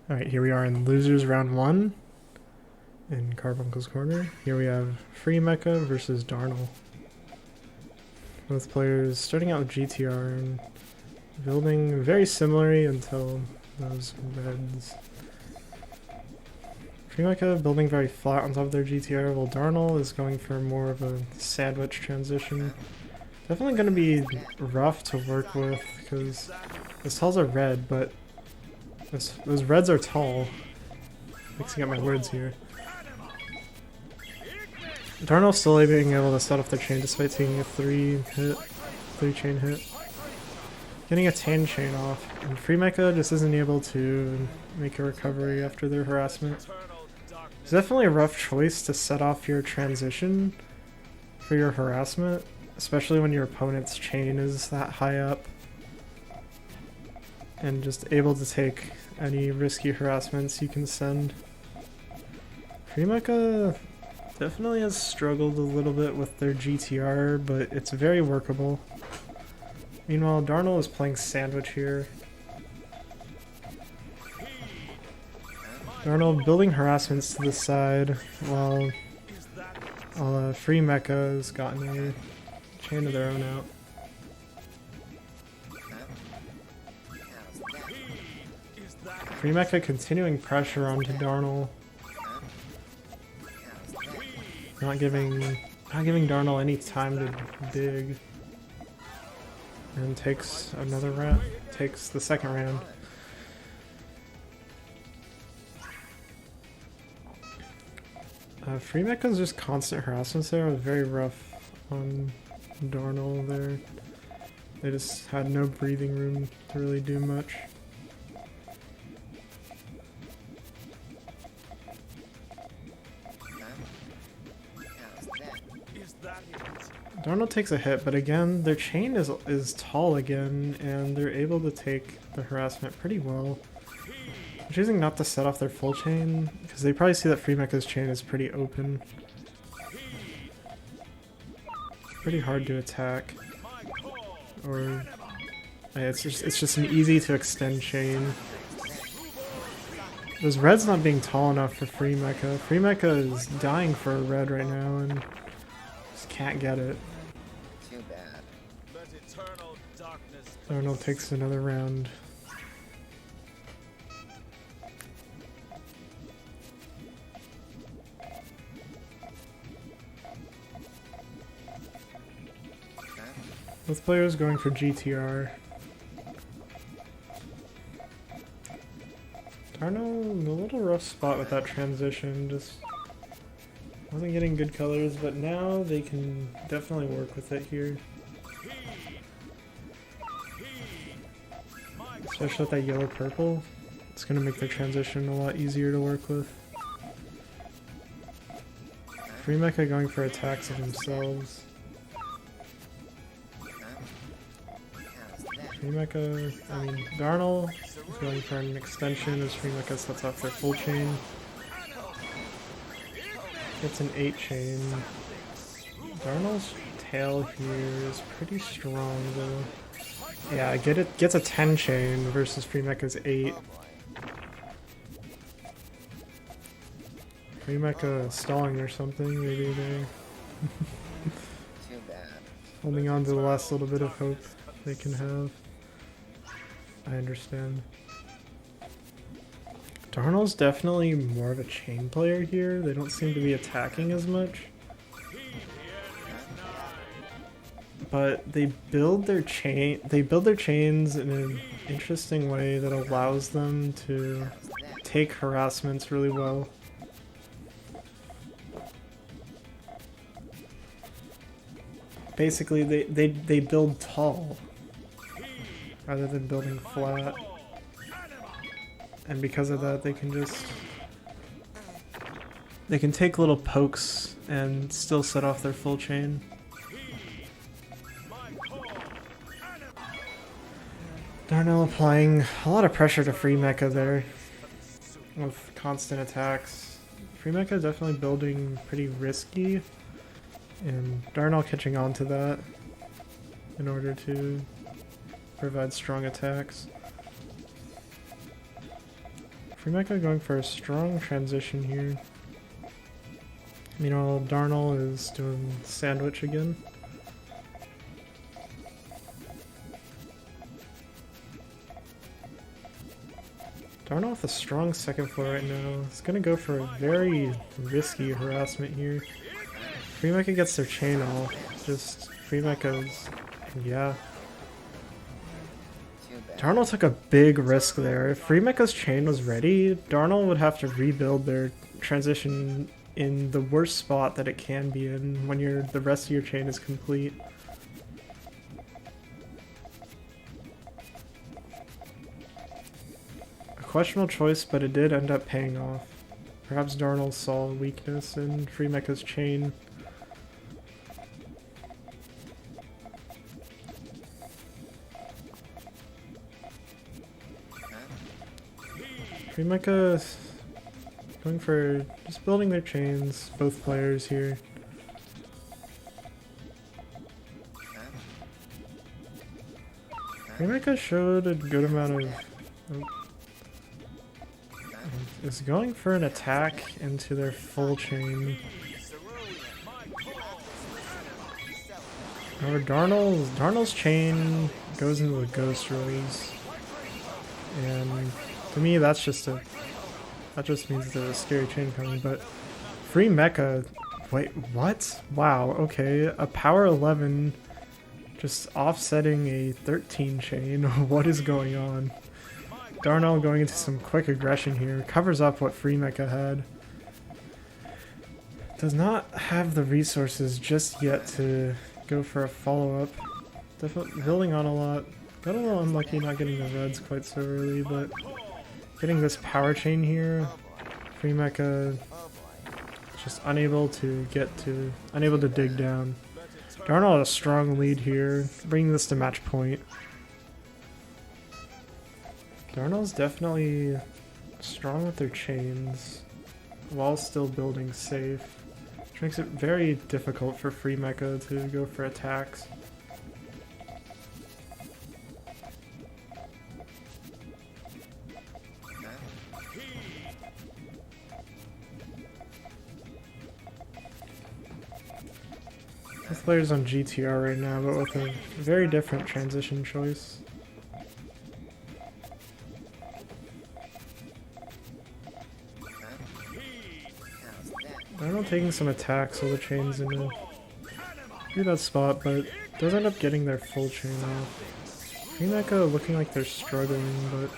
Alright, here we are in losers round 1 in Carbuncle's corner. Here we have FriMeka versus Darnell. Both players starting out with GTR and building very similarly until those reds. FriMeka building very flat on top of their GTR, while Darnell is going for more of a sandwich transition. Definitely going to be rough to work with because this tiles are red, but those reds are tall. Mixing up my words here. Darnell still being able to set off their chain despite taking a 3 chain hit. Getting a 10 chain off, and FriMeka just isn't able to make a recovery after their harassment. It's definitely a rough choice to set off your transition for your harassment, especially when your opponent's chain is that high up. And just able to take any risky harassments you can send. FriMeka definitely has struggled a little bit with their GTR, but it's very workable. Meanwhile, Darnell is playing sandwich here. Darnell building harassments to the side, while FriMeka has gotten a chain of their own out. FriMeka continuing pressure onto Darnell. Not giving Darnell any time to dig. And takes another round. Takes the second round. FriMeka's just constant harassments there was very rough on Darnell there. They just had no breathing room to really do much. Darnell takes a hit, but again, their chain is tall again, and they're able to take the harassment pretty well. I'm choosing not to set off their full chain, because they probably see that FriMeka's chain is pretty open. It's pretty hard to attack. Or it's just an easy to extend chain. Those reds not being tall enough for FriMeka. FriMeka is dying for a red right now and just can't get it. Too bad. Darnell takes another round. Both players going for GTR. Darnell in a little rough spot with that transition, just wasn't getting good colors, but now they can definitely work with it here. Especially with that yellow-purple, it's going to make their transition a lot easier to work with. FriMeka going for attacks of themselves. Darnell is going for an extension as FriMeka sets off their full chain. Gets an 8 chain. Darnell's tail here is pretty strong though. Yeah, gets a 10 chain versus FriMeka's 8. FriMeka stalling or something, maybe they're Too bad. holding on to the last little bit of hope they can have. I understand. Darnell's definitely more of a chain player here. They don't seem to be attacking as much. But they build their chains in an interesting way that allows them to take harassments really well. Basically, they build tall rather than building flat. And because of that, they can take little pokes and still set off their full chain. Darnell applying a lot of pressure to FriMeka there with constant attacks. FriMeka definitely building pretty risky, and Darnell catching on to that in order to provide strong attacks. FriMeka going for a strong transition here. Meanwhile, Darnell is doing sandwich again. Darnell with a strong second floor right now. It's gonna go for a very risky harassment here. FriMeka gets their chain off. Just FriMeka's, yeah. Darnell took a big risk there. If FriMeka's chain was ready, Darnell would have to rebuild their transition in the worst spot that it can be in when the rest of your chain is complete. A questionable choice, but it did end up paying off. Perhaps Darnell saw a weakness in FriMeka's chain. FriMeka going for just building their chains, both players here. FriMeka showed a good amount of... is going for an attack into their full chain. However, Darnell's chain goes into the Ghost Rose. And to me, that just means there's a scary chain coming, but FriMeka, wait, what? Wow, okay, a power 11 just offsetting a 13 chain. What is going on? Darnell going into some quick aggression here, covers up what FriMeka had. Does not have the resources just yet to go for a follow-up. Definitely building on a lot. Got a little unlucky not getting the reds quite so early, but getting this power chain here, FriMeka just unable to dig down. Darnell had a strong lead here, bringing this to match point. Darnell's definitely strong with their chains, while still building safe, which makes it very difficult for FriMeka to go for attacks. Both players on GTR right now, but with a very different transition choice. Darnell taking some attacks, so the chain's in a pretty bad spot, but does end up getting their full chain off. FriMeka looking like they're struggling, but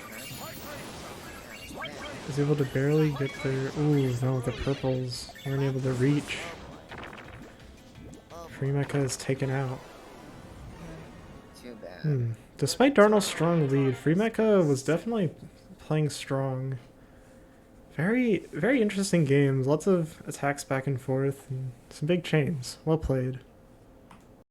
is able to barely get their... Ooh, no, the purples weren't able to reach. FriMeka is taken out. Too bad. Despite Darnell's strong lead, FriMeka was definitely playing strong. Very, very interesting games. Lots of attacks back and forth, and some big chains. Well played.